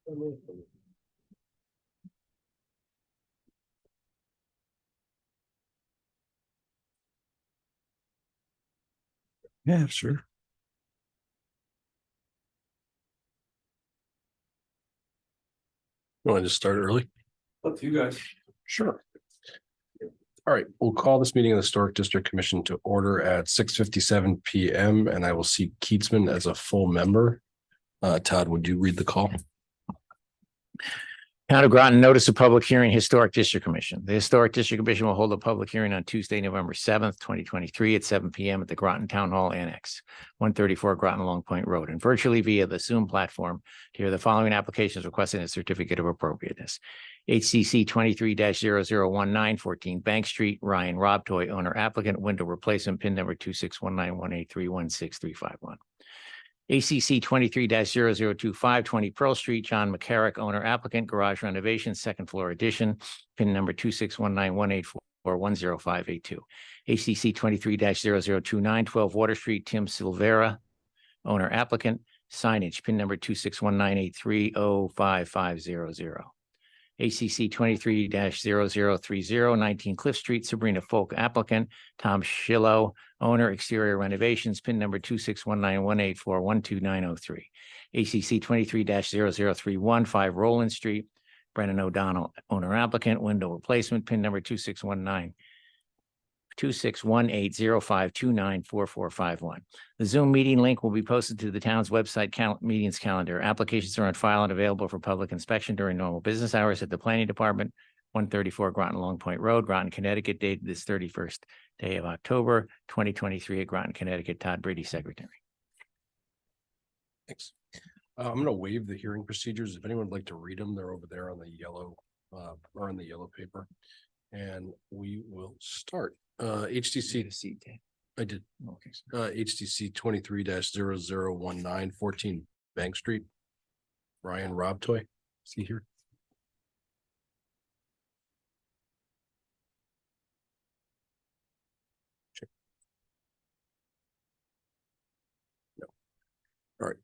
Yeah, sure. You want to just start early? Up to you guys. Sure. All right, we'll call this meeting of the Historic District Commission to order at 6:57 p.m. and I will see Keatsman as a full member. Todd, would you read the call? Town of Groton, notice of public hearing, Historic District Commission. The Historic District Commission will hold a public hearing on Tuesday, November 7th, 2023 at 7 p.m. at the Groton Town Hall Annex, 134 Groton Long Point Road, and virtually via the Zoom platform to hear the following applications requesting a certificate of appropriateness. HCC 23-0019, 14 Bank Street, Ryan Robtoy, owner applicant, window replacement, pin number 2619183163551. ACC 23-0025, 20 Pearl Street, John McCarrick, owner applicant, garage renovation, second floor addition, pin number 2619184100582. ACC 23-0029, 12 Water Street, Tim Silvera, owner applicant, signage, pin number 26198305500. ACC 23-0030, 19 Cliff Street, Sabrina Folk, applicant, Tom Schillo, owner, exterior renovations, pin number 2619184129003. ACC 23-0031, 5 Roland Street, Brennan O'Donnell, owner applicant, window replacement, pin number 2611805294451. The Zoom meeting link will be posted to the town's website meetings calendar. Applications are on file and available for public inspection during normal business hours at the Planning Department, 134 Groton Long Point Road, Groton, Connecticut, dated this 31st day of October, 2023 at Groton, Connecticut. Todd Brady, Secretary. Thanks. I'm going to waive the hearing procedures. If anyone would like to read them, they're over there on the yellow or on the yellow paper. And we will start. HTC. I did. Okay. HTC 23-0019, 14 Bank Street. Ryan Robtoy. Is he here? Check. No. All right.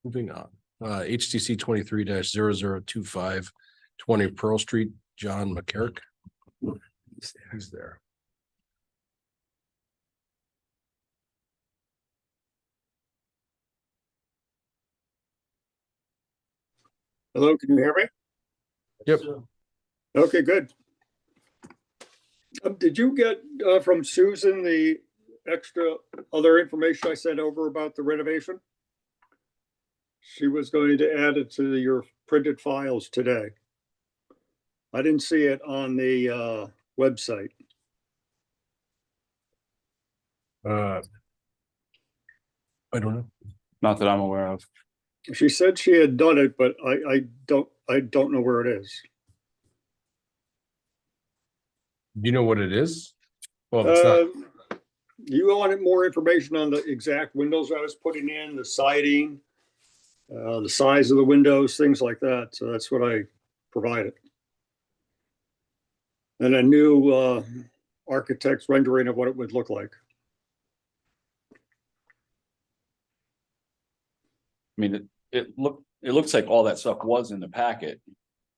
Moving on. HTC 23-0025, 20 Pearl Street, John McCarrick. He's there. Hello, can you hear me? Yep. Okay, good. Did you get from Susan the extra other information I sent over about the renovation? She was going to add it to your printed files today. I didn't see it on the website. I don't know. Not that I'm aware of. She said she had done it, but I don't know where it is. Do you know what it is? Well, it's not. You wanted more information on the exact windows I was putting in, the siding, the size of the windows, things like that. So that's what I provided. And a new architect's rendering of what it would look like. I mean, it looks like all that stuff was in the packet.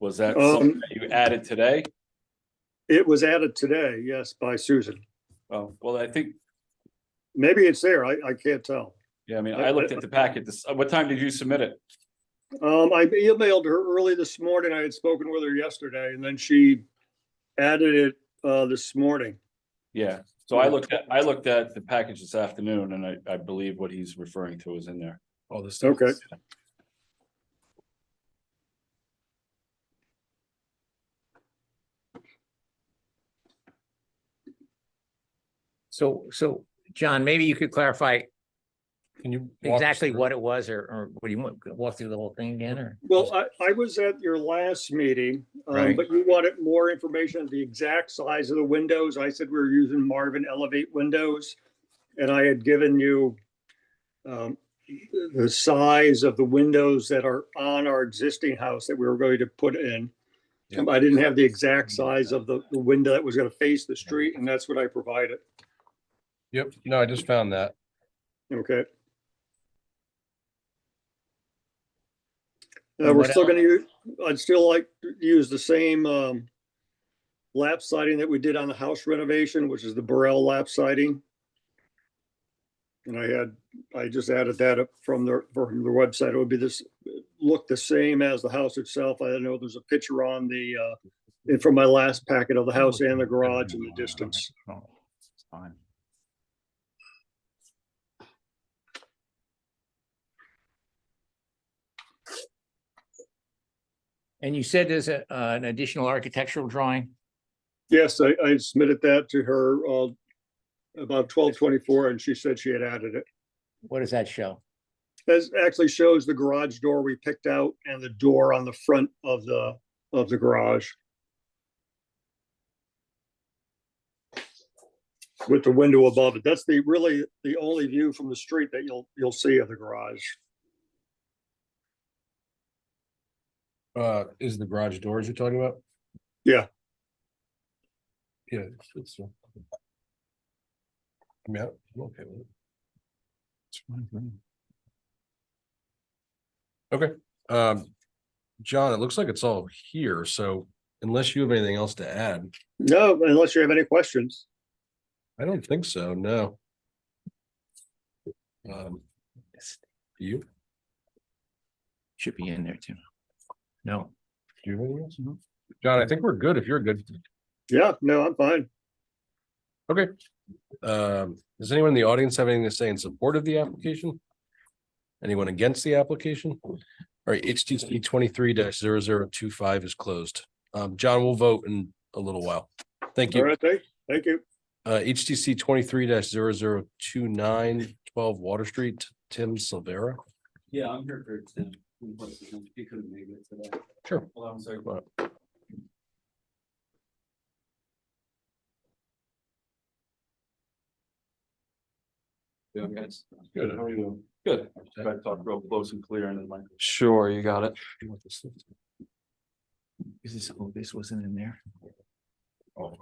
Was that something that you added today? It was added today, yes, by Susan. Oh, well, I think, Maybe it's there. I can't tell. yeah, I mean, I looked at the packet. What time did you submit it? I emailed her early this morning. I had spoken with her yesterday, and then she added it this morning. Yeah, so I looked at the package this afternoon, and I believe what he's referring to is in there. All this stuff. Okay. So John, maybe you could clarify Can you walk us exactly through? what it was, or what do you want, walk through the whole thing again, or? Well, I was at your last meeting, Right. but you wanted more information on the exact size of the windows. I said we were using Marvin Elevate windows, and I had given you the size of the windows that are on our existing house that we were going to put in. Yep. I didn't have the exact size of the window that was going to face the street, and that's what I provided. Yep. No, I just found that. Okay. And We're what still else? gonna use, I'd still like to use the same, lap siding that we did on the house renovation, which is the Burrell lap siding. And I just added that up from the website. It would be this, look the same as the house itself. I know there's a picture on from my last packet of the house and the garage in the distance. Oh, it's fine. And you said there's an additional architectural drawing? Yes, I submitted that to her, about 12:24, and she said she had added it. What does that show? That actually shows the garage door we picked out and the door on the front of the garage. With the window above it. That's really the only view from the street that you'll see of the garage. Is the garage doors you're talking about? Yeah. Yeah, it's. I mean, I'm okay with it. It's fine. Okay, John, it looks like it's all here, so unless you have anything else to add, No, unless you have any questions. I don't think so, no. You, Should be in there too. No. do you have anything else? John, I think we're good if you're good. Yeah, no, I'm fine. Okay. Does anyone in the audience have anything to say in support of the application? Anyone against the application? All right, HTC 23-0025 is closed. John, we'll vote in a little while. Thank All you. right, thank you. HTC 23-0029 12 Water Street, Tim Silvera. Yeah, I'm here for Tim. He couldn't make it today. Sure. Hold on a second. Yeah, guys. Good, how are you? Good. Try to talk real close and clear into the mic. Sure, you got it. Is this, oh, this wasn't in there? All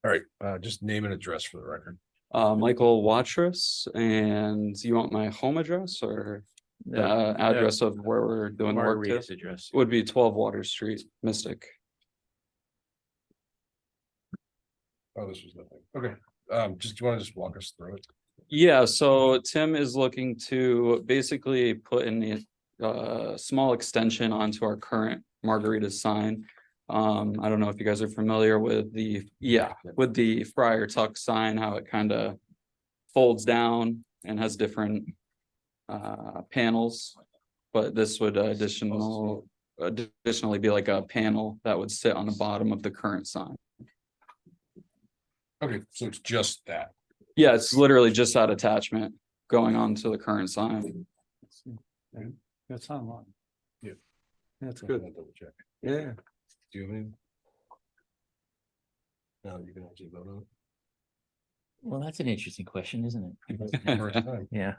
right, just name and address for the record. Michael Watrous, and you want my home address or the address of where we're doing the work to? Margarita's address. Would be 12 Water Street, Mystic. Oh, this was nothing. Okay, just, do you want to just walk us through it? Yeah, so Tim is looking to basically put in a small extension onto our current Margarita sign. I don't know if you guys are familiar with the Friar Tuck sign, how it kind of folds down and has different panels. But this would additionally be like a panel that would sit on the bottom of the current sign. Okay, so it's just that. Yeah, it's literally just that attachment going on to the current sign. That's online. Yeah. That's So good. I'll double check. Yeah. Do you have any? No, you can actually vote on it. Well, that's an interesting question, isn't it? First time. Yeah.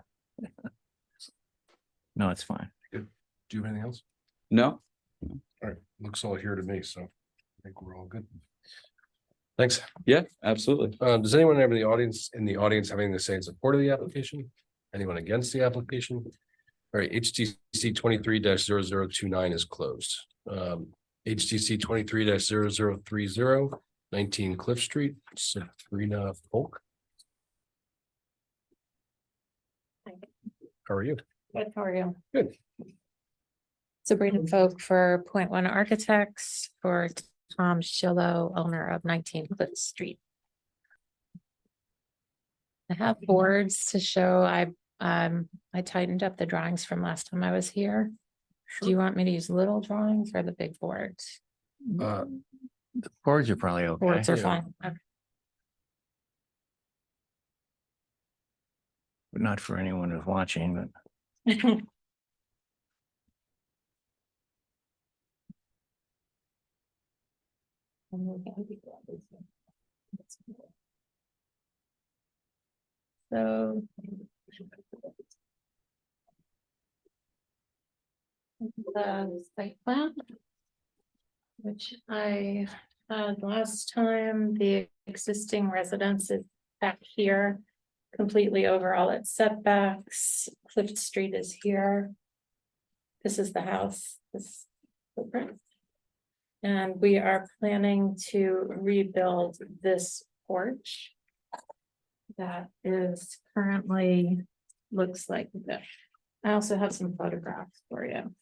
No, it's fine. Do you have anything else? No? All right, looks all here to me, so I think we're all good. Thanks. Yeah, absolutely. Does anyone have in the audience have anything to say in support of the application? Anyone against the application? All right, HTC 23-0029 is closed. HTC 23-0030 19 Cliff Street, Sabrina Folk. How are you? Good, how are you? Good. Sabrina Folk for Point One Architects for Tom Shillo, owner of 19 Cliff Street. I have boards to show. I tightened up the drawings from last time I was here. Do you want me to use little drawings or the big boards? The boards are probably okay. Boards are yeah. fine. Okay. But not for anyone who's watching, but So. The site plan. Which I had last time, the existing residence is back here. completely over all its setbacks. Cliff Street is here. This is the house, this footprint. And we are planning to rebuild this porch. That is currently, looks like this. I also have some photographs for you.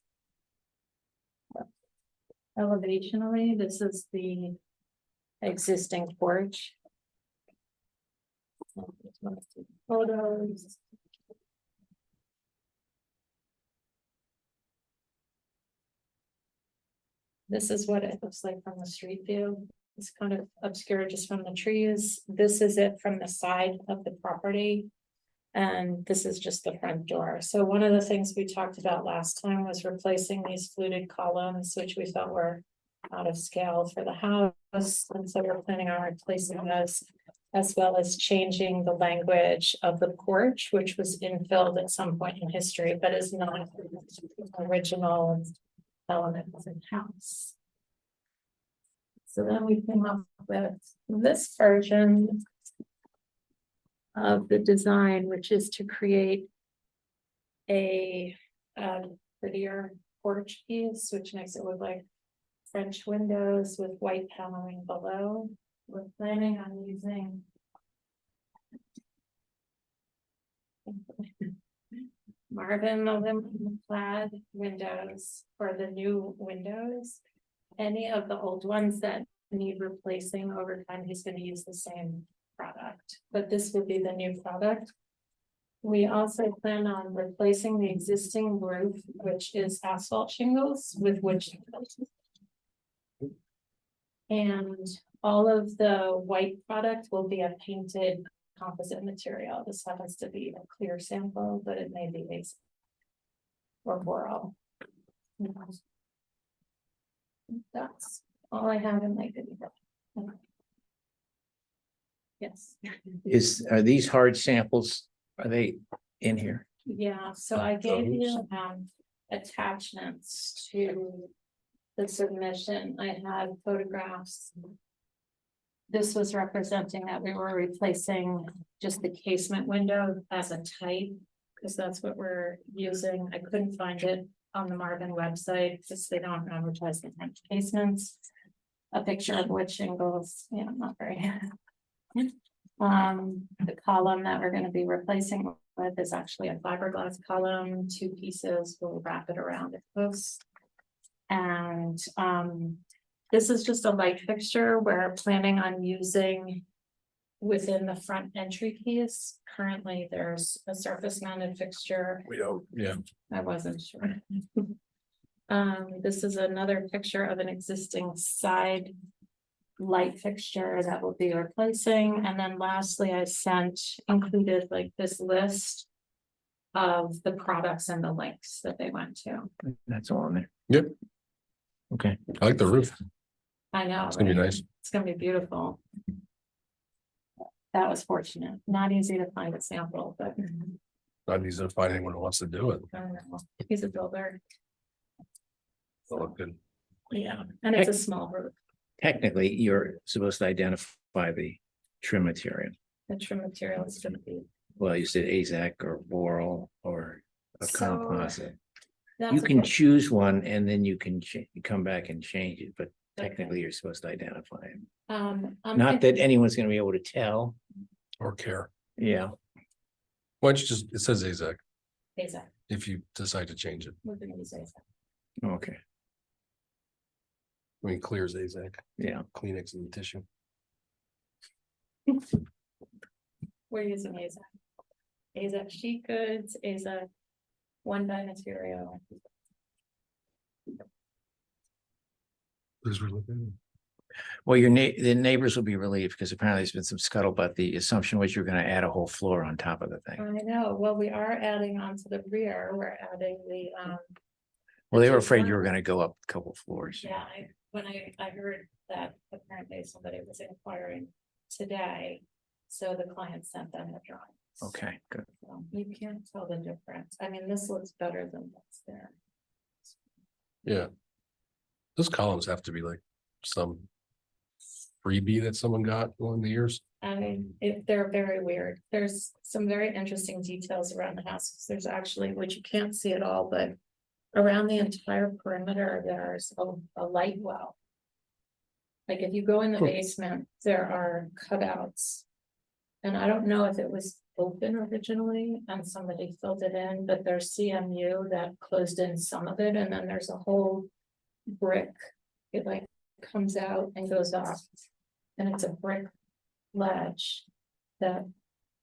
Elevationally, this is the existing porch. Photos. This is what it looks like from the street view. It's kind of obscured just from the trees. This is it from the side of the property. And this is just the front door. So one of the things we talked about last time was replacing these fluted columns, which we felt were out of scale for the house. And so we're planning on replacing those, as well as changing the language of the porch, which was infilled at some point in history, but is not original element of the house. So then we came up with this version of the design, which is to create a prettier porch piece, which makes it look like French windows with white paneling below. We're planning on using Marvin aluminum clad windows for the new windows. Any of the old ones that need replacing over time, he's going to use the same product, but this will be the new product. We also plan on replacing the existing roof, which is asphalt shingles with wood shingles. And all of the white product will be a painted composite material. This happens to be a clear sample, but it may be basic or boral. That's all I have in my video. Yes. Are these hard samples? Are they in here? Yeah, so I gave you attachments to the submission. I had photographs. This was representing that we were replacing just the casement window as a type, because that's what we're using. I couldn't find it on the Marvin website because they don't advertise the French casements. A picture of wood shingles, yeah, not very. The column that we're going to be replacing with is actually a fiberglass column, 2 pieces. We'll wrap it around a post. And this is just a light fixture we're planning on using within the front entry piece. Currently, there's a surface mounted fixture. We don't, yeah. I wasn't sure. This is another picture of an existing side light fixture that will be replacing. And then lastly, I included like this list of the products and the links that they went to. That's all in there. Yep, Okay. I like the roof. I know. It's gonna be right? nice. It's gonna be beautiful. That was fortunate. Not easy to find a sample, but Not easy to find anyone who wants to do it. I don't know. He's a builder. It'll look good. Yeah, and it's a small roof. Technically, you're supposed to identify the trim material. The trim material is gonna be. Well, you said AZAC or Boral or a So, composite. that's You a can good- choose one and then you can come back and change it, but technically you're supposed to identify it. I'm Not thinking- that anyone's gonna be able to tell. Or care. Yeah, Why don't you just, it says AZAC AZAC, if you decide to change it. we're gonna use AZAC. okay, I mean, clears AZAC, yeah. Kleenex and tissue. We're using AZAC. AZAC sheet goods, AZAC one dye material. Who's really good? Well, the neighbors will be relieved because apparently there's been some scuttlebutt. The assumption was you're gonna add a whole floor on top of the thing. I know, well, we are adding onto the rear, we're adding the, Well, they were just afraid you one. were gonna go up a couple floors. yeah, when I heard that apparently somebody was inquiring today. So the client sent them the drawings. Okay, good. So you can't tell the difference. I mean, this looks better than what's there. Yeah. Those columns have to be like some freebie that someone got along the years. They're very weird. There's some very interesting details around the house. 'Cause there's actually, which you can't see at all, but around the entire perimeter, there's a light well. Like if you go in the basement, there are cutouts. And I don't know if it was open originally and somebody filled it in, but there's CMU that closed in some of it, and then there's a whole brick. It like comes out and goes off. And it's a brick ledge that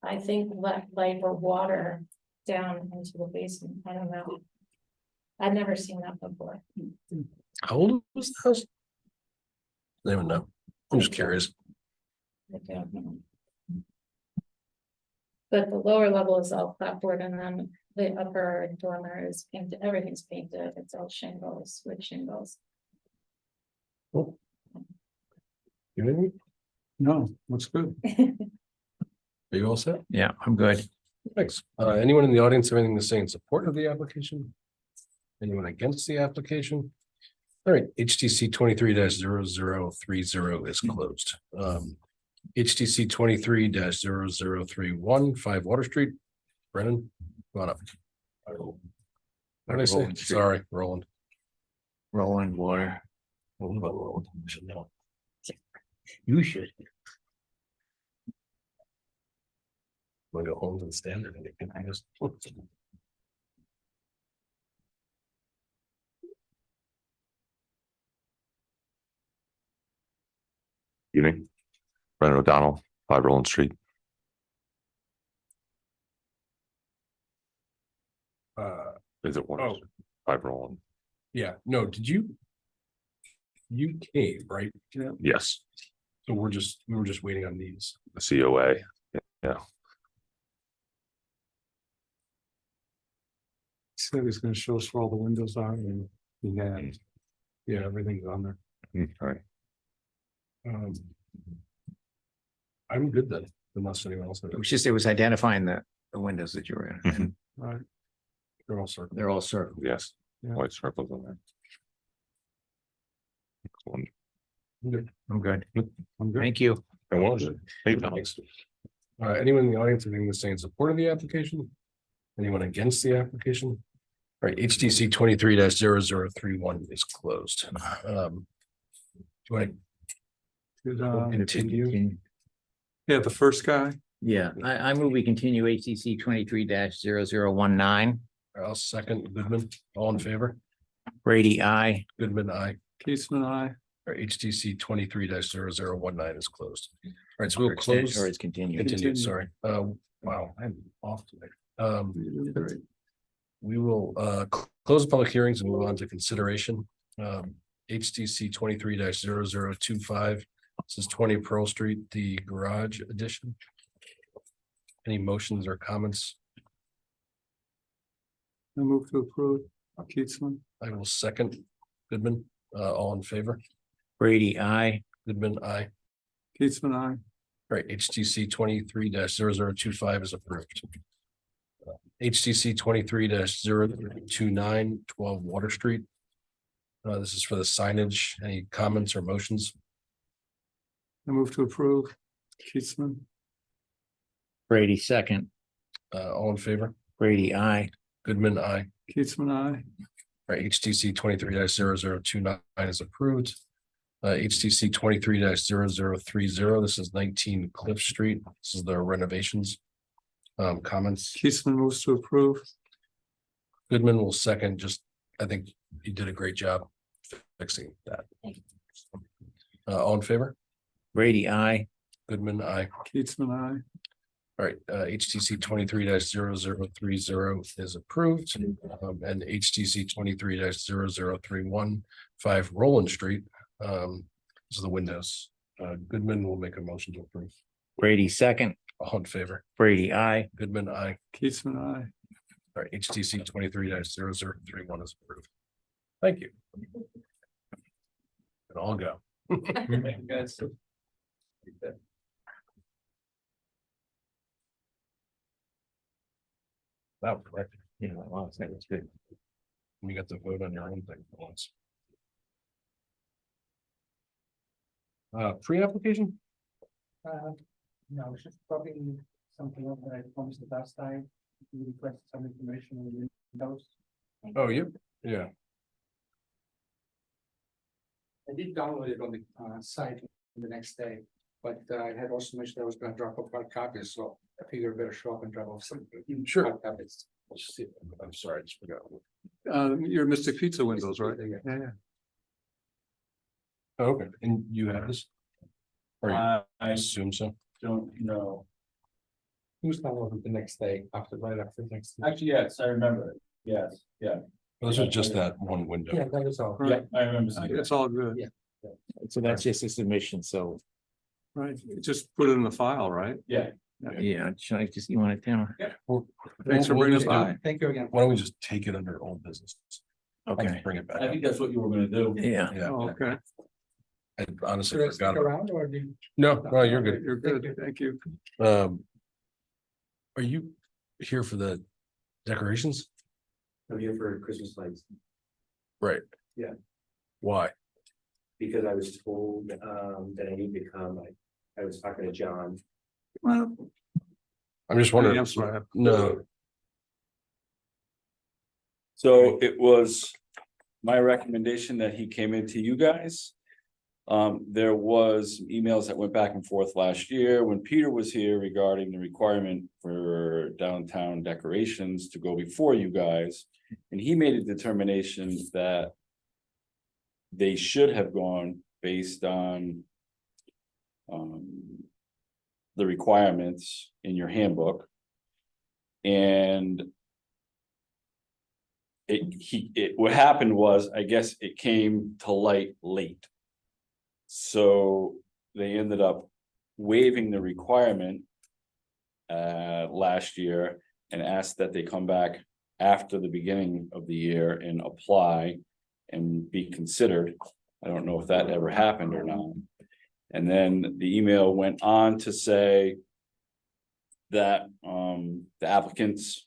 I think let light or water down into the basement. I don't know. I've never seen that before. How old was the house? I don't know. I'm just curious. I don't know. But the lower level is all clapboard, and then the upper dormer is painted, everything's painted, it's all shingles, wood shingles. You know what I mean? No, looks good. Are you all set? Yeah, I'm good. Thanks. Anyone in the audience have anything to say in support of the application? Anyone against the application? All right, HTC 23-0030 is closed. HTC 23-0031, 5 Water Street. Brennan, come on up. What did I say? Roland Street. Sorry, Roland. Rolling water. Roland. I should know. You should. Want to go home to the standard and get confused. Evening. Brennan O'Donnell, 5 Roland Street. Is it one? Oh. 5 Roland. Yeah, no, did you? You came, right? Yes, So we were just waiting on these. the COA. Said he's gonna show us where all the windows are and he had. Yeah, everything's on there. All right. I'm good then, unless anyone else. It was just, it was identifying the windows that you were in. Mhm. Right. They're all circled. They're all circled. Yes, Yeah. white circles on there. Excellent. I'm good. I'm good. Thank you. I was. Hey, Tom. Thanks. Anyone in the audience have anything to say in support of the application? Anyone against the application? All right, HTC 23-0031 is closed. Do I continue? Yeah, the first guy. Yeah, I move we continue HTC 23-0019. I'll second Goodman. All in favor? Brady, I. Goodman, aye. Keithman, I. Our HTC 23-0019 is closed. All right, so we'll close. Or it's continued. Continue, sorry. Wow, I'm off today. We will close the public hearings and move on to consideration. HTC 23-0025. This is 20 Pearl Street, the garage addition. Any motions or comments? I move to approve. Keithman. I will second. Goodman, all in favor? Brady, I. Goodman, aye. Keithman, I. All right, HTC 23-0025 is approved. HTC 23-029, 12 Water Street. This is for the signage. Any comments or motions? I move to approve. Keithman. Brady, second. All in favor? Brady, I. Goodman, aye. Keithman, I. All right, HTC 23-0029 is approved. HTC 23-0030, this is 19 Cliff Street. This is the renovations. Comments? Keithman moves to approve. Goodman will second, just, I think you did a great job fixing that. All in favor? Brady, I. Goodman, aye. Keithman, I. All right, HTC 23-0030 is approved. And HTC 23-0031, 5 Roland Street. This is the windows. Goodman will make a motion to approve. Brady, second. All in favor? Brady, I. Goodman, aye. Keithman, I. All right, HTC 23-0031 is approved. Thank you. And I'll go. Guys. Wow, correct. Yeah, wow, that was good. You got to vote on your own thing for once. Pre-application? No, it's just probably something else that I promised the last time. You requested some information on the windows. Oh, yeah. I did download it on the site the next day, but I had also mentioned I was gonna drop off hard copies, so I figured I better show up and drop off some. Sure. Hard copies. Let's see. I'm sorry, I just forgot. Your Mystic Pizza windows, right? Yeah. Oh, okay, and you have this? Or you I assume so? don't know. Who's downloaded the next day right after the next. Actually, yes, I remember it. Yes, yeah. Well, this was just that one window. Yeah, that was all. Yeah, I remember seeing It's it. all good. Yeah. So that's just a submission, so, Right, just put it in the file, right? Yeah. yeah, should I just, you want it down? Well, Thanks for we'll bringing us just do- by. Thank you again. Why don't we just take it under old business? I'll just Okay, bring it back I up. think that's what you were gonna do. yeah. Yeah, Oh, okay. I honestly Should I stick forgot. about- around or do you? No, you're good. You're good, thank you. Are you here for the decorations? I'm here for Christmas lights, Right. Yeah. Why? because I was told that I need to come. I was talking to John. Well, I'm just wondering. I'm sorry. No, So it was my recommendation that he came into you guys. There was some emails that went back and forth last year when Peter was here regarding the requirement for downtown decorations to go before you guys. And he made a determination that they should have gone based on the requirements in your handbook. And what happened was, I guess it came to light late. So they ended up waiving the requirement last year and asked that they come back after the beginning of the year and apply and be considered. I don't know if that ever happened or not. And then the email went on to say that the applicants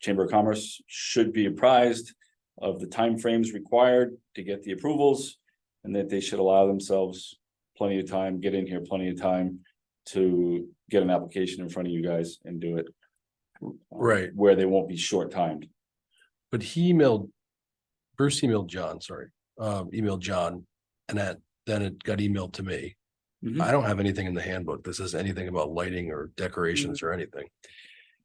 Chamber of Commerce should be apprised of the timeframes required to get the approvals. And that they should allow themselves plenty of time, get in here plenty of time to get an application in front of you guys and do it. Right. Where they won't be short timed. but he emailed, Bruce emailed John, emailed John, and then it got emailed to me. Mhm. I don't have anything in the handbook that says anything about lighting or decorations or anything.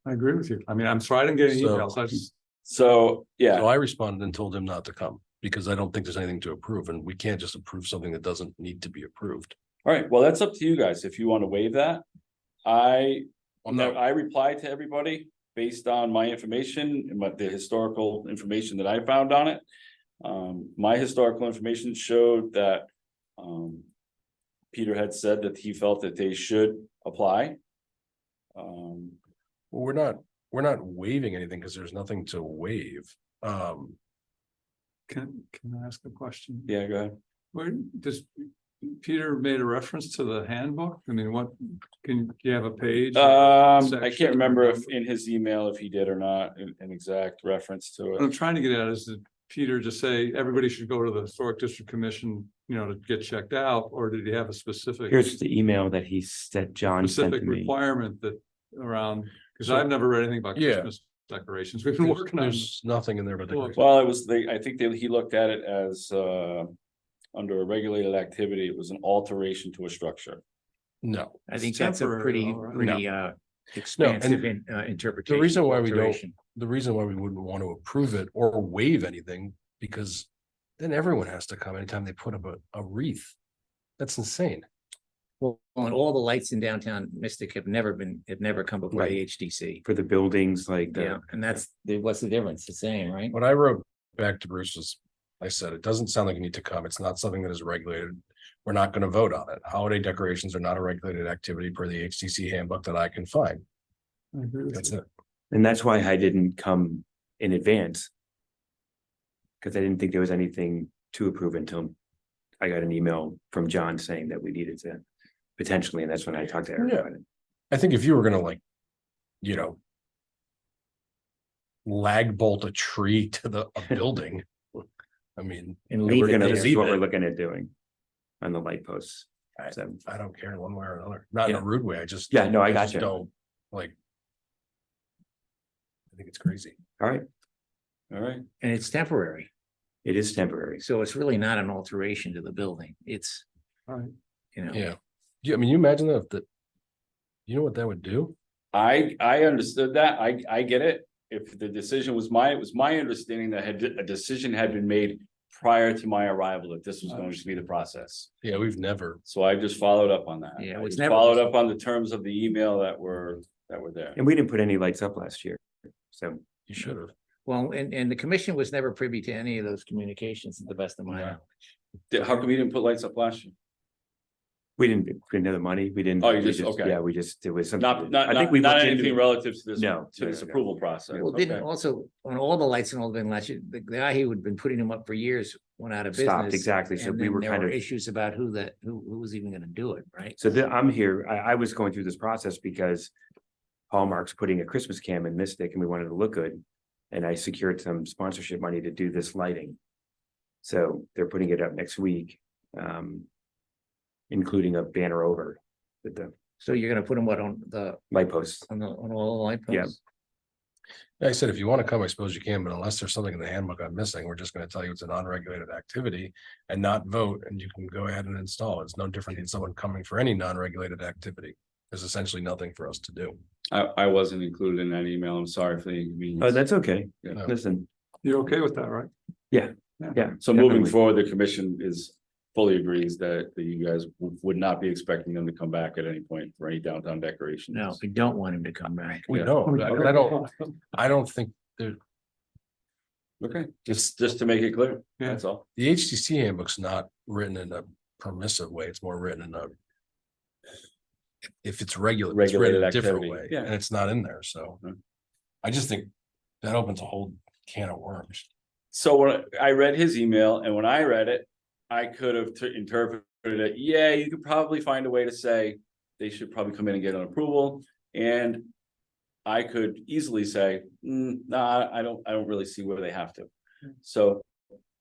I agree with you. I mean, I'm sorry I didn't get any So- emails. I just, So, yeah, So I responded and told him not to come because I don't think there's anything to approve and we can't just approve something that doesn't need to be approved. all right, well, that's up to you guys if you want to waive that. I I'm not, I replied to everybody based on my information and the historical information that I found on it. My historical information showed that Peter had said that he felt that they should apply. well, we're not waiving anything because there's nothing to waive. can I ask a question? Yeah, go ahead. Where does Peter made a reference to the handbook? I mean, what, can you have a page? I Section can't remember or if in his email, if he did or not, an exact reference to What I'm it. trying to get at is did Peter just say everybody should go to the Historic District Commission, to get checked out, or did he have a specific? Here's the email that he said John sent to Specific me. requirement that around, because So- I've never read anything about Yeah. Christmas decorations. We've been working on. There's nothing in there but Well, decorations. Well, it was, I think that he looked at it as, under a regulated activity, it was an alteration to a structure. No, I think It's that's a temporary pretty, though, right? pretty expansive interpretation. reason of why we don't- alteration. the reason why we wouldn't want to approve it or waive anything, because then everyone has to come anytime they put up a wreath. That's insane. Well, and all the lights in downtown Mystic have never come before the HDC. For the buildings, like Yeah, the, and what's the difference? The same, right? What I wrote back to Bruce was, I said, it doesn't sound like you need to come. It's not something that is regulated. We're not going to vote on it. Holiday decorations are not a regulated activity per the HTC handbook that I can find. I agree with That's you. it. and that's why I didn't come in advance. Because I didn't think there was anything to approve until I got an email from John saying that we needed to potentially, and that's when I talked to Eric Yeah. about it. I think if you were gonna lag bolt a tree to a building, I mean, And And leave we're it gonna, there. this is what we're looking at doing on the light posts. So, I don't care one way or another, not in a Yeah. rude way, I just. Yeah, no, I just gotcha. Don't, like. I think it's crazy. all right, All right, And it's temporary, it is temporary. so it's really not an alteration to the building. It's, Right. you know. Yeah. Yeah, I mean, you imagine that if the. You know what that would do? I understood that, I get it. If the decision was it was my understanding that a decision had been made prior to my arrival, that this was going to be the process. Yeah, we've never, So I just followed up on that. Yeah, it I was just never- followed up on the terms of the email that were there. And we didn't put any lights up last year. So, you should have. Well, and the commission was never privy to any of those communications, to the best of my Yeah. knowledge. How come you didn't put lights up last year? we didn't have the money. We didn't. Oh, you we just- okay. Yeah, it was something. Not, I not, think we not looked into anything it. relative to this, No, to this no, no. approval process. Well, didn't Okay. also, when all the lights and all been last year, the guy who had been putting them up for years went out of business. Stopped, exactly. So and we then were there kind of. issues about who was even gonna do it, right? So I'm here, I was going through this process because Hallmark's putting a Christmas cam in Mystic and we wanted to look good. And I secured some sponsorship money to do this lighting. So they're putting it up next week, including a banner over with the So you're gonna put them what on the, light posts. on all the light Yeah. posts? Yeah, I said, if you want to come, I suppose you can, but unless there's something in the handbook I'm missing, we're just going to tell you it's a non-regulated activity and not vote, and you can go ahead and install. It's no different than someone coming for any non-regulated activity. There's essentially nothing for us to do. I wasn't included in that email. I'm sorry for the inconvenience. Oh, that's okay. Yeah. Listen, You're okay with that, right? yeah. So moving definitely. forward, the commission fully agrees that you guys would not be expecting them to come back at any point for any downtown decoration. No, we don't want him to come back. We Yeah. don't, I don't think there, Okay, just to make it clear, Yeah. that's all. the HTC handbook's not written in a permissive way. It's more written in a. If it's regular, it's written a Regulated different activity, way, yeah. and it's not in there, so. Mhm. I just think that opens a whole can of worms. So when I read his email and when I read it, I could have interpreted it, yeah, you could probably find a way to say they should probably come in and get an approval. And I could easily say, nah, I don't really see where they have to. So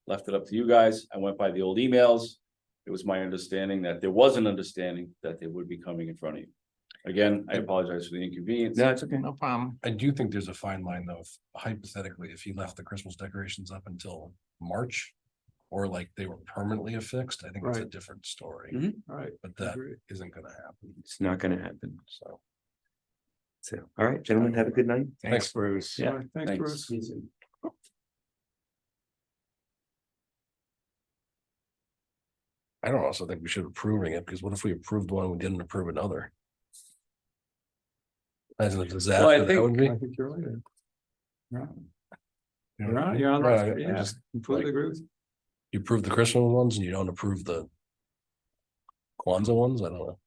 left it up to you guys. I went by the old emails. It was my understanding that there was an understanding that they would be coming in front of you. Again, I apologize for the inconvenience. No, it's okay. No problem. I do think there's a fine line though, if hypothetically, if he left the Christmas decorations up until March. Or like they were permanently affixed, I think it's a Right. different story, Mhm. Right. but that Agreed. isn't gonna happen, It's not gonna happen. so. So, all right, gentlemen, have a good night. Thanks, Bruce. Yeah. All right, Thanks, Thanks. Bruce. I don't also think we should approving it, because what if we approved one and we didn't approve another? As a disaster, that would be. I think you're right. Yeah. You know, You're on the right, right, I yeah, just- completely agree with you. You approve the Christmas ones and you don't approve the Kwanzaa ones, I don't know.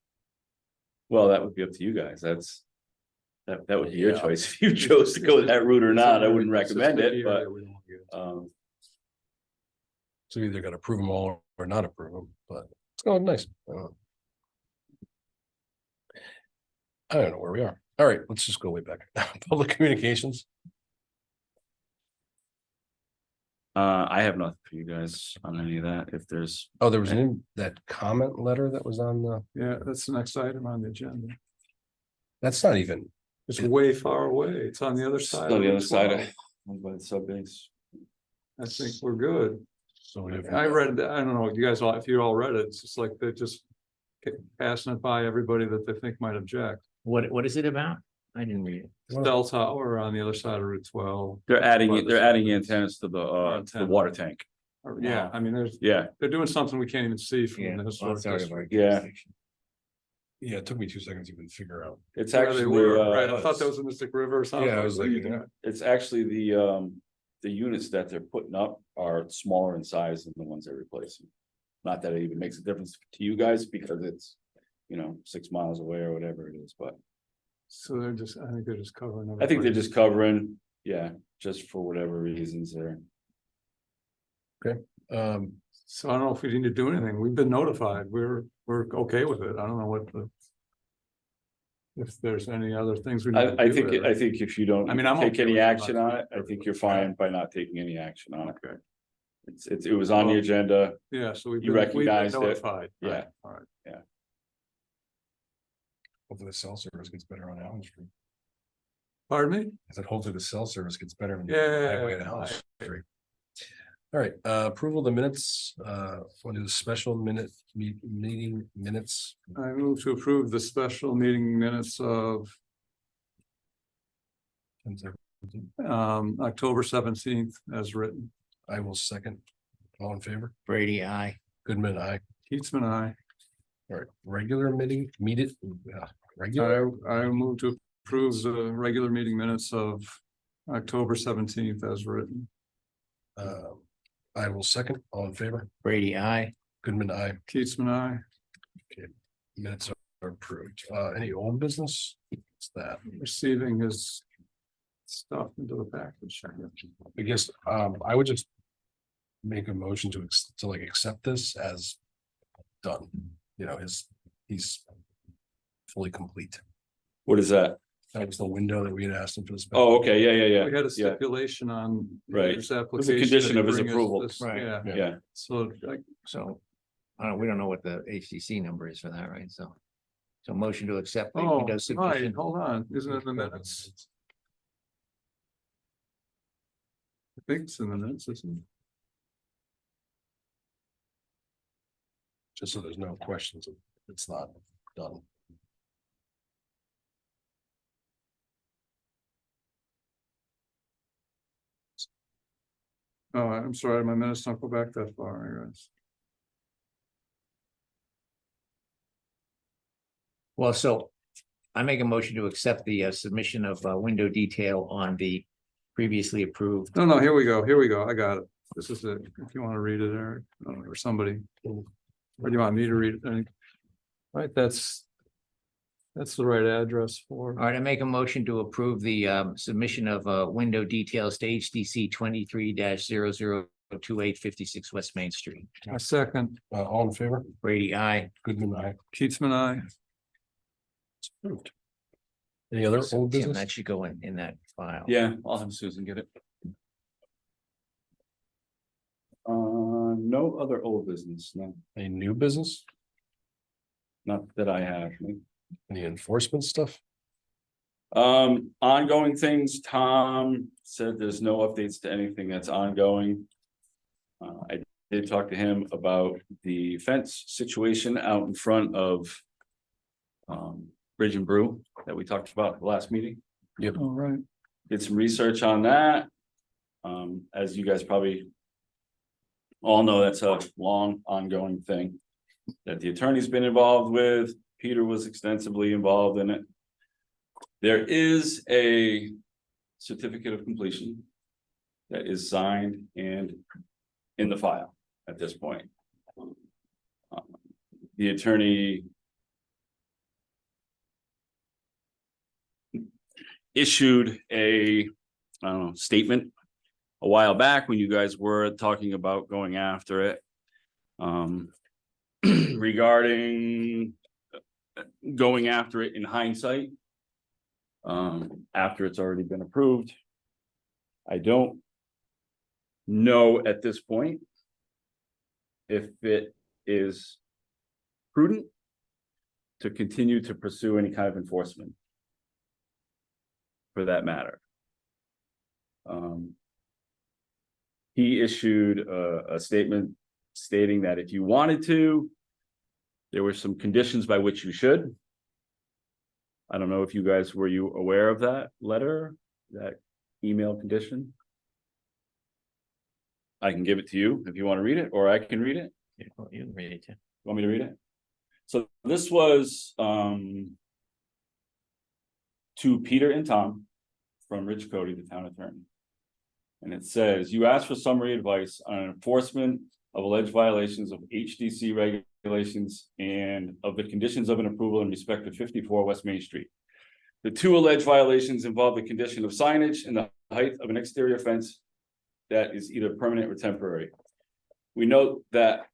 Well, that would be up to you guys. That would be your Yeah. choice. If you chose to go that route or not, I wouldn't recommend it, but So you either gotta approve them all or not approve them, but it's going nice. I don't know where we are. All right, let's just go way back. Public communications. I have nothing for you guys on any of that. If there's, Oh, there was that comment letter that was on the, Yeah, that's the next item on the agenda. that's not even, It's way far away. It's on the other side. on the of other side of, 12. by the sub base. I think we're good. so we have. I read that, I don't know, you guys all, if you all read it, it's just like they're just passing it by everybody that they think might object. What is it about? I didn't read it. Cell tower on the other side of Route 12. They're By adding, the they're adding suburbs. antennas to the Antenna. water tank. Yeah, I mean, Yeah, they're doing something we can't even see from Yeah, the well, historic it's out of district. our Yeah. jurisdiction. Yeah, it took me 2 seconds to even figure out. it's Where they actually, were, right, I uh, thought that was the Mystic River or something. Yeah, I was like, it's actually the units that they're putting up are smaller in size than the ones they're replacing. Not that it even makes a difference to you guys because it's, 6 miles away or whatever it is, but So they're just, I think they're just covering. I think they're everybody. just covering, yeah, just for whatever reasons they're. So I don't know if we need to do anything. We've been notified. We're okay with it. I don't know what the. If there's any other things we need to do. I think, with it. I think if you don't I mean, I'm take okay any with it, action not- on it, I think you're fine by not taking any action on it. Okay, It was on the Well, agenda, yeah, so we've You been recognized it. notified. Yeah. Right, all right. Hopefully the cell service gets better on Allen Street. Pardon me? I said hopefully the cell service gets better. on the Yeah. highway at Allen Street. All right, approval of the minutes, want to do the special meeting minutes. I move to approve the special meeting minutes of October 17th as written. I will second. All in favor? Brady, I. Goodman, aye. Keatsman, I. All right, regular regular, I move to approve the regular meeting minutes of October 17th as written. I will second. All in favor? Brady, I. Goodman, aye. Keatsman, I. Minutes are approved. Any old business? What's that? Receiving his stuff into the package. I guess, I would just make a motion to like accept this as done. You know, he's fully complete. What is that? That was the window that we had asked him for. Oh, okay, yeah. We had a Yeah. stipulation on. Right. his It was a application condition that of his he bring us approval. this- Right. Yeah, Yeah, so like, So, we don't know what the HCC number is for that, right? So motion to accept. the oh, window right, submission. hold on, isn't it in the minutes? I think it's in the minutes, isn't it? Just so there's no questions, it's not done. Oh, I'm sorry, my minutes don't go back that far, I guess. Well, so I make a motion to accept the submission of window detail on the previously approved. No, here we go, I got it. This is it, if you want to read it, Eric, or somebody. Or do you want me to read it? Right, that's the right address for. All right, I make a motion to approve the submission of window details to HDC 23-002856 West Main Street. A second, All in favor? Brady, I. Goodman, aye. Keatsman, I. It's approved. Any other old Tim, business? that should go in that file. yeah, I'll have Susan get it. No other old business, no, Any new business? not that I have. Any enforcement stuff? Ongoing things, Tom said there's no updates to anything that's ongoing. I did talk to him about the fence situation out in front of Bridge and Brew that we talked about at the last meeting. All right. Did some research on that. As you guys probably all know, that's a long ongoing thing that the attorney's been involved with. Peter was extensively involved in it. There is a certificate of completion that is signed and in the file at this point. The attorney issued a, I don't know, statement a while back when you guys were talking about going after it. Regarding going after it in hindsight. After it's already been approved. I don't know at this point if it is prudent to continue to pursue any kind of enforcement for that matter. He issued a statement stating that if you wanted to, there were some conditions by which you should. I don't know if you guys, were you aware of that letter, that email condition? I can give it to you if you want to read it, or I can read it. You can read it, Tim. Want me to read it? So this was to Peter and Tom from Rich Cody, the town attorney. And it says, you asked for summary advice on enforcement of alleged violations of HDC regulations and of the conditions of an approval in respect to 54 West Main Street. The two alleged violations involve the condition of signage and the height of an exterior fence that is either permanent or temporary. We note that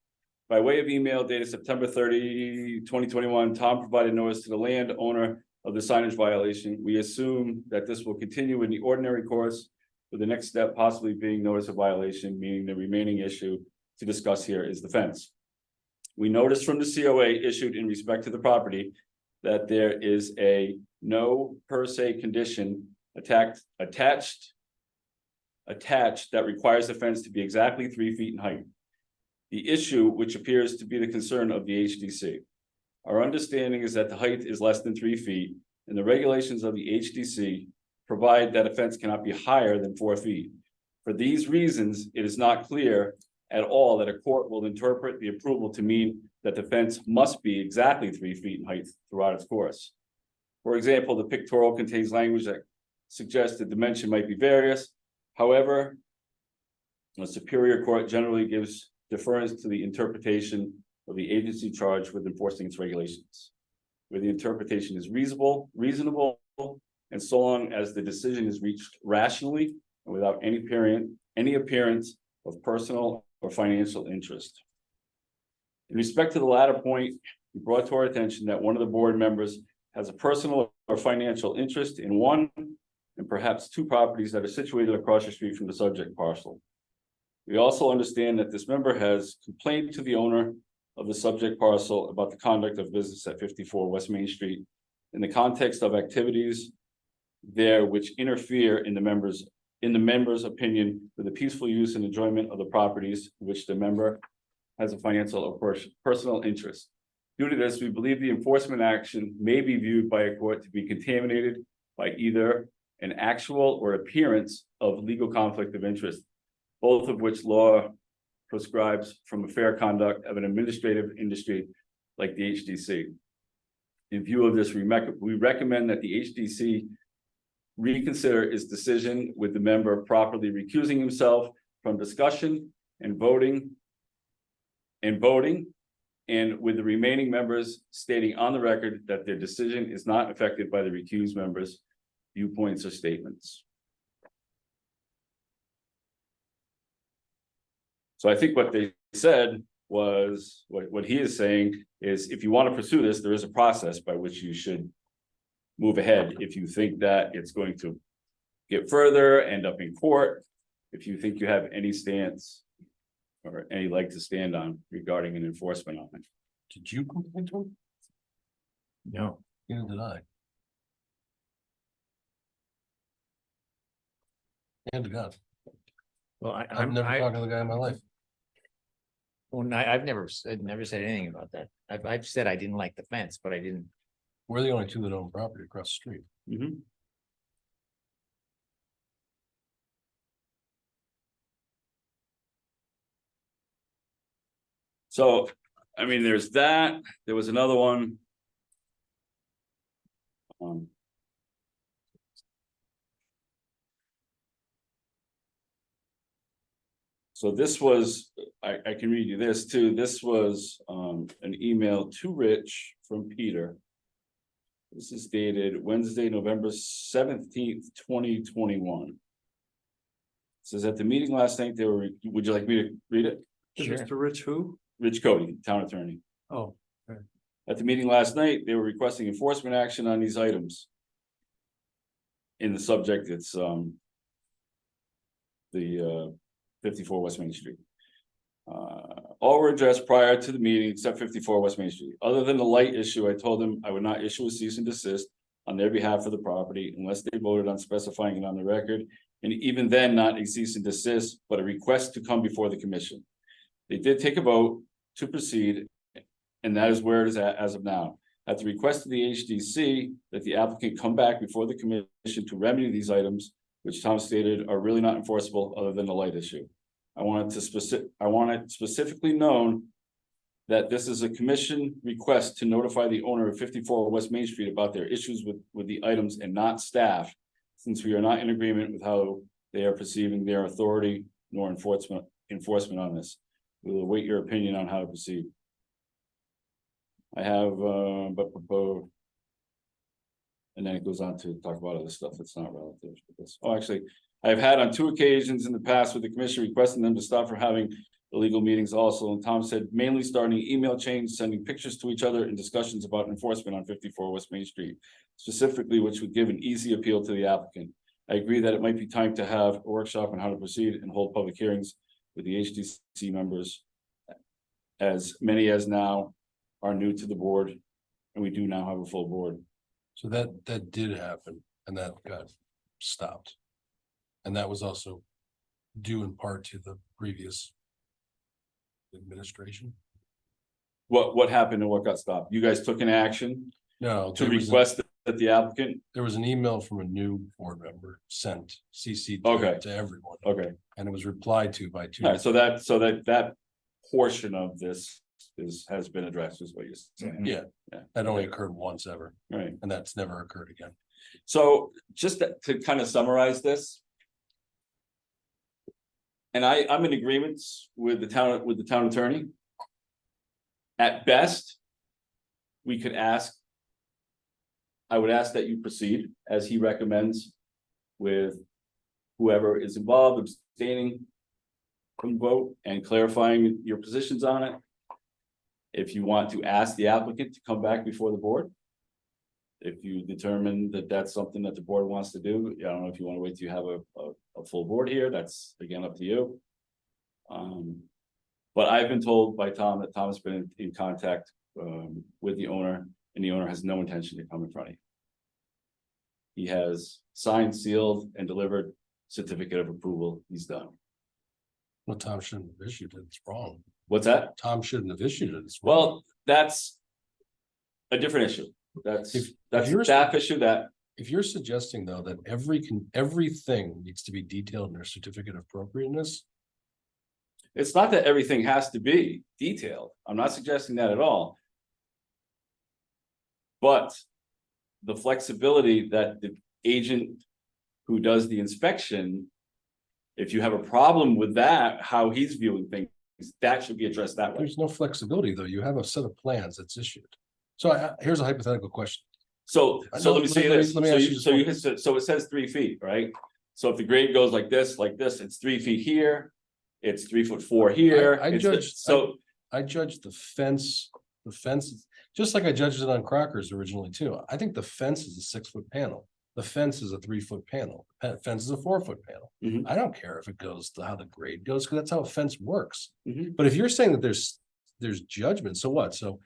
by way of email dated September 30, 2021, Tom provided notice to the landowner of the signage violation. We assume that this will continue in the ordinary course, with the next step possibly being notice of violation, meaning the remaining issue to discuss here is the fence. We noticed from the COA issued in respect to the property that there is a no per se condition attached that requires the fence to be exactly 3 feet in height. The issue, which appears to be the concern of the HDC. Our understanding is that the height is less than 3 feet, and the regulations of the HDC provide that a fence cannot be higher than 4 feet. For these reasons, it is not clear at all that a court will interpret the approval to mean that the fence must be exactly 3 feet in height throughout its course. For example, the pictorial contains language that suggests the dimension might be various. However, a superior court generally gives deference to the interpretation of the agency charged with enforcing its regulations, where the interpretation is reasonable, and so long as the decision is reached rationally and without any appearance of personal or financial interest. In respect to the latter point, we brought to our attention that one of the board members has a personal or financial interest in one and perhaps 2 properties that are situated across the street from the subject parcel. We also understand that this member has complained to the owner of the subject parcel about the conduct of business at 54 West Main Street in the context of activities there which interfere in the member's opinion with the peaceful use and enjoyment of the properties which the member has a financial or personal interest. Due to this, we believe the enforcement action may be viewed by a court to be contaminated by either an actual or appearance of legal conflict of interest, both of which law prescribes from a fair conduct of an administrative industry like the HDC. In view of this, we recommend that the HDC reconsider its decision with the member properly recusing himself from discussion and voting, and with the remaining members stating on the record that their decision is not affected by the recused members' viewpoints or statements. So I think what they said was, what he is saying is, if you want to pursue this, there is a process by which you should move ahead. If you think that it's going to get further, end up in court, if you think you have any stance or any leg to stand on regarding an enforcement on it. Did you complain to him? No. Neither did I. And to God, Well, I've never talked to the guy in my life. I've never said anything about that. I've said I didn't like the fence, but I didn't. We're the only 2 that own property across the street. Mm-hmm. So, I mean, there's that. There was another one. So this was, I can read you this too. This was an email to Rich from Peter. This is dated Wednesday, November 17th, 2021. It says at the meeting last night, they were, would you like me to read it? Sure. Mr. Rich who? Rich Cody, town attorney. Oh, At the meeting last night, they were requesting enforcement action on these items. In the subject, it's the 54 West Main Street. All were addressed prior to the meeting except 54 West Main Street. Other than the light issue, I told them I would not issue a cease and desist on their behalf for the property unless they voted on specifying it on the record. And even then, not a cease and desist, but a request to come before the commission. They did take a vote to proceed, and that is where it is at as of now. At the request of the HDC, that the applicant come back before the commission to remedy these items, which Tom stated are really not enforceable other than the light issue. I want it specifically known that this is a commission request to notify the owner of 54 West Main Street about their issues with the items and not staff, since we are not in agreement with how they are perceiving their authority nor enforcement on this. We will await your opinion on how to proceed. I have, and then it goes on to talk about other stuff that's not relative to this. Oh, actually, I've had on 2 occasions in the past with the commission requesting them to stop from having illegal meetings also. And Tom said mainly starting email chains, sending pictures to each other and discussions about enforcement on 54 West Main Street, specifically, which would give an easy appeal to the applicant. I agree that it might be time to have a workshop on how to proceed and hold public hearings with the HDC members, as many as now are new to the board And we do now have a full board. So that did happen and that got stopped. And that was also due in part to the previous administration. What happened and what got stopped? You guys took an action No, to request that the applicant, there was an email from a new board member sent CC Okay. to everyone. okay, And it was replied to by two. all right, so that portion of this has been addressed, is what you're saying. Yeah, Yeah. that only occurred once ever, Right, and that's never occurred again. so just to kind of summarize this. And I'm in agreement with the town attorney. At best, we could ask. I would ask that you proceed as he recommends with whoever is involved, abstaining from vote and clarifying your positions on it. If you want to ask the applicant to come back before the board. If you determine that that's something that the board wants to do, I don't know if you want to wait till you have a full board here, that's again up to you. But I've been told by Tom that Tom has been in contact with the owner, and the owner has no intention to come in front of you. He has signed, sealed, and delivered certificate of approval, he's done. Well, Tom shouldn't have issued it, it's wrong. What's that? Tom shouldn't have issued it, it's wrong. Well, that's a different issue. That's If a you're- staff issue that, If you're suggesting though that everything needs to be detailed in their certificate of appropriateness, it's not that everything has to be detailed. I'm not suggesting that at all. But the flexibility that the agent who does the inspection, if you have a problem with that, how he's viewing things, that should be addressed that way. there's no flexibility though. You have a set of plans that's issued. So here's a hypothetical question. So let me say this, let me ask you just so it says 3 feet, right? So if the grade goes like this, it's 3 feet here, it's 3'4" here. I it's the- judged- So, I judged the fence, just like I judged it on Crockers originally too. I think the fence is a 6-foot panel. The fence is a 3-foot panel. Fence is a 4-foot panel. Mhm. I don't care if it goes to how the grade goes, because that's how a fence works. Mhm. But if you're saying that there's judgment, so what? So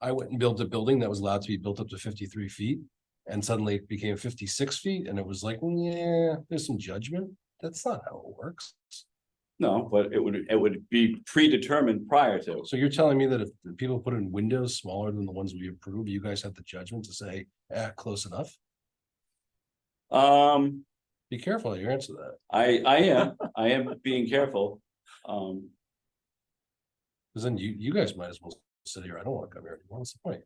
I went and built a building that was allowed to be built up to 53 feet. And suddenly it became 56 feet and it was like, yeah, there's some judgment. That's not how it works. no, but it would be predetermined prior to. So you're telling me that if the people put in windows smaller than the ones we approve, you guys have the judgment to say, close enough? Be careful how you answer that. I am being careful. Because then you guys might as well sit here. I don't want to come here anymore. What's the point?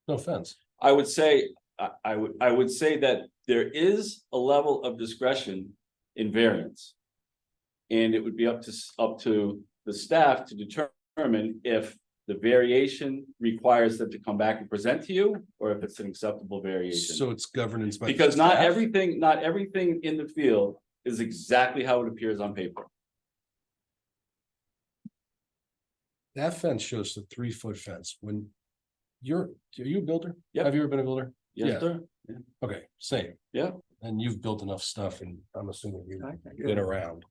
No offense. I would say, I would say that there is a level of discretion in variance. And it would be up to the staff to determine if the variation requires them to come back and present to you, or if it's an acceptable variation. So it's governance. by the Because not staff? everything in the field is exactly how it appears on paper. That fence shows the 3-foot fence. When are you a builder? Yep. Have you ever been a builder? Yeah. Yes, sir. Okay, same. Yeah. And you've built enough stuff and I'm assuming you've been around.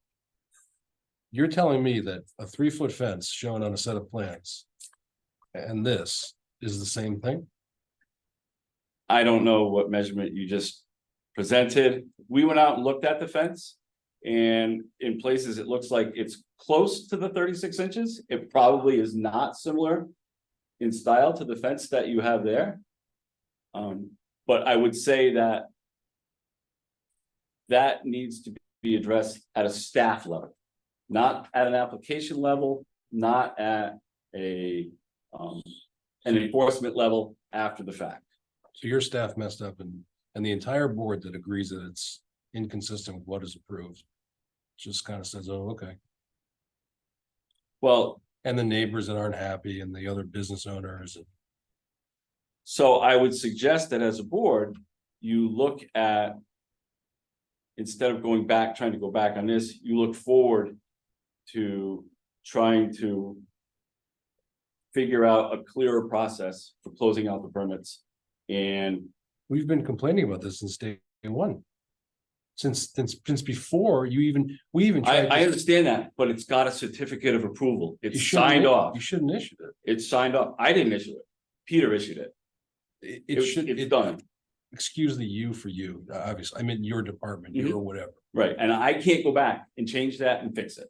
You're telling me that a 3-foot fence shown on a set of plans and this is the same thing? I don't know what measurement you just presented. We went out and looked at the fence. And in places, it looks like it's close to the 36 inches. It probably is not similar in style to the fence that you have there. But I would say that that needs to be addressed at a staff level, not at an application level, not at an enforcement level after the fact. So your staff messed up and the entire board that agrees that it's inconsistent with what is approved. Just kind of says, oh, okay. Well, And the neighbors that aren't happy and the other business owners and. so I would suggest that as a board, you look at. Instead of trying to go back on this, you look forward to trying to. Figure out a clearer process for closing out the permits and. We've been complaining about this since day one. Since before we even tried. I understand that, but it's got a certificate of approval. You It's shouldn't- signed off. You shouldn't issue it. It's signed off. I didn't issue it. Peter issued it. It's done. Excuse the you for you, obviously, I'm in your department, you or whatever. Right, and I can't go back and change that and fix it.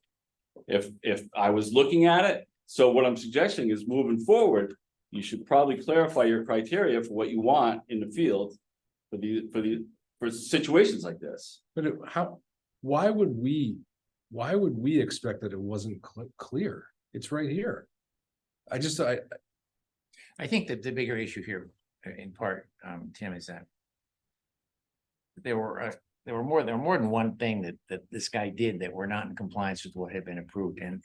If I was looking at it, so what I'm suggesting is moving forward, you should probably clarify your criteria for what you want in the field. For situations like this. But why would we expect that it wasn't clear? It's right here. I think that the bigger issue here, in part, Tim, is that there were more than one thing that this guy did that were not in compliance with what had been approved, and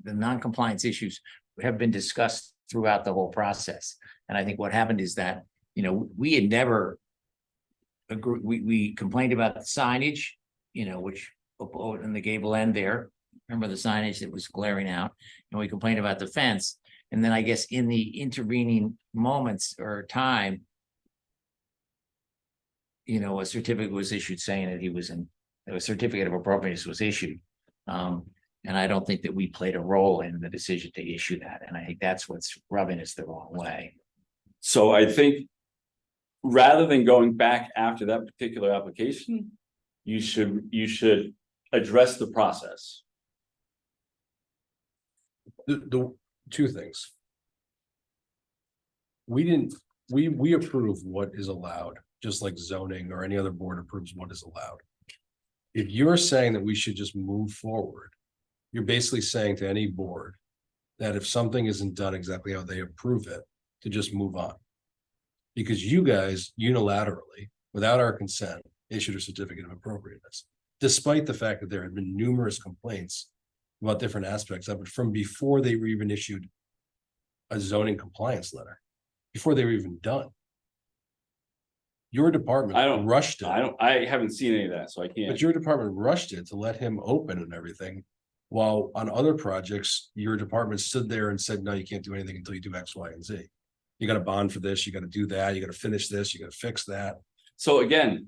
the non-compliance issues have been discussed throughout the whole process. And I think what happened is that, we had never agreed, we complained about the signage, which in the gable end there, remember the signage that was glaring out, and we complained about the fence. And then I guess in the intervening moments or time, a certificate was issued saying that a certificate of appropriateness was issued. And I don't think that we played a role in the decision to issue that. And I think that's what's rubbing us the wrong way. So I think rather than going back after that particular application, you should address the process. the two things. We approve what is allowed, just like zoning or any other board approves what is allowed. If you're saying that we should just move forward, you're basically saying to any board that if something isn't done exactly how they approve it, to just move on. Because you guys unilaterally, without our consent, issued a certificate of appropriateness, despite the fact that there had been numerous complaints about different aspects of it from before they were even issued a zoning compliance letter, before they were even done. Your department rushed it. I haven't seen any of that, so I can't. But your department rushed it to let him open and everything. While on other projects, your department stood there and said, no, you can't do anything until you do X, Y, and Z. You got to bond for this, you got to do that, you got to finish this, you got to fix that. So again,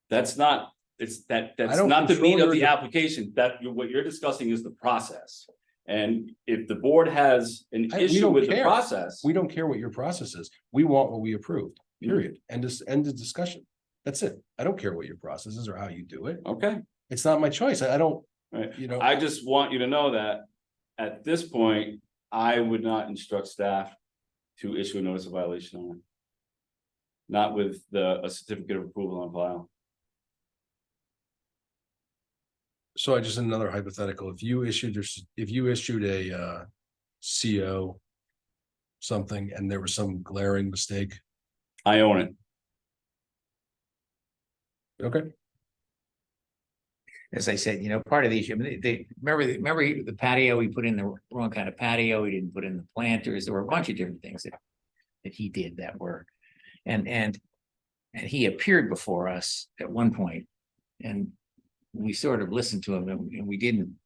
that's not not the meat of the application. What you're discussing is the process. And if the board has an issue with the process. We don't care what your process is. We want what we approved, period. End of discussion. That's it. I don't care what your process is or how you do it. Okay. It's not my choice. I don't, Right. you know. I just want you to know that at this point, I would not instruct staff to issue a notice of violation on it. Not with a certificate of approval on file. So I just another hypothetical, if you issued a CO something and there was some glaring mistake. I own it. Okay. As I said, part of the issue, I mean, they remember the patio, we put in the wrong kind of patio, we didn't put in the planters, there were a bunch of different things that he did that were. And he appeared before us at one point, and we sort of listened to him, and we didn't.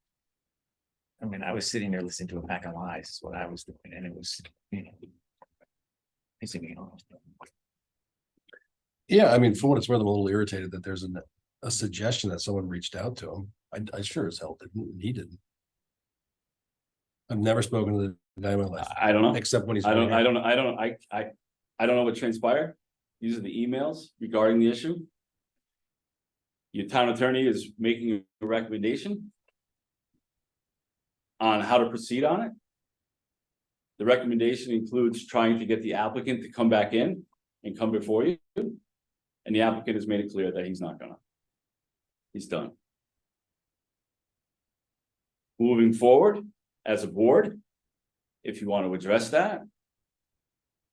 I mean, I was sitting there listening to a pack of lies, is what I was doing, and it was, pissing me off. Yeah, I mean, for what it's worth, I'm a little irritated that there's a suggestion that someone reached out to him. I sure as hell didn't, and he didn't. I've never spoken to the guy in my life. I don't know. Except when he's. I don't know what transpired. These are the emails regarding the issue. Your town attorney is making a recommendation on how to proceed on it. The recommendation includes trying to get the applicant to come back in and come before you. And the applicant has made it clear that he's not gonna. He's done. Moving forward, as a board, if you want to address that,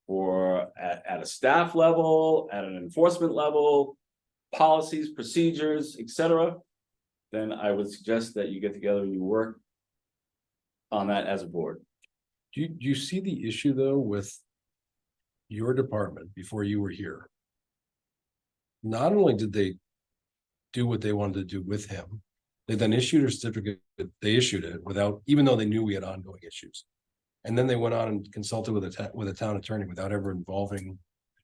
or at a staff level, at an enforcement level, policies, procedures, etc., then I would suggest that you get together and you work on that as a board. Do you see the issue though with your department before you were here? Not only did they do what they wanted to do with him, they then issued a certificate. They issued it without, even though they knew we had ongoing issues. And then they went on and consulted with a town attorney without ever involving.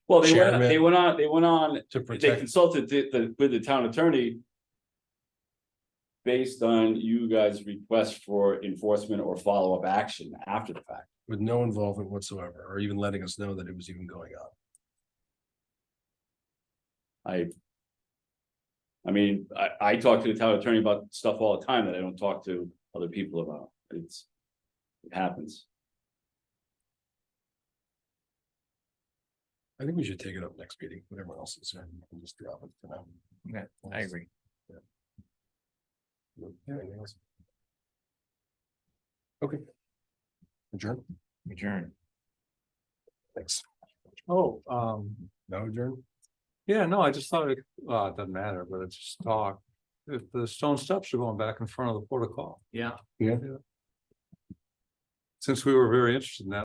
Well, they Chairman went on. to They protect. consulted with the town attorney based on you guys' request for enforcement or follow-up action after the fact. with no involvement whatsoever, or even letting us know that it was even going on. I mean, I talk to the town attorney about stuff all the time that I don't talk to other people about. It happens. I think we should take it up next meeting, whatever else is there, and just drop it for now. Yeah, I agree. Yeah, anything else? Okay. Adjourn, Adjourn. thanks. Oh, Now adjourn? yeah, no, I just thought it doesn't matter, but it's just talk. If the stone steps are going back in front of the port of call, Yeah. Yeah. since we were very interested in that.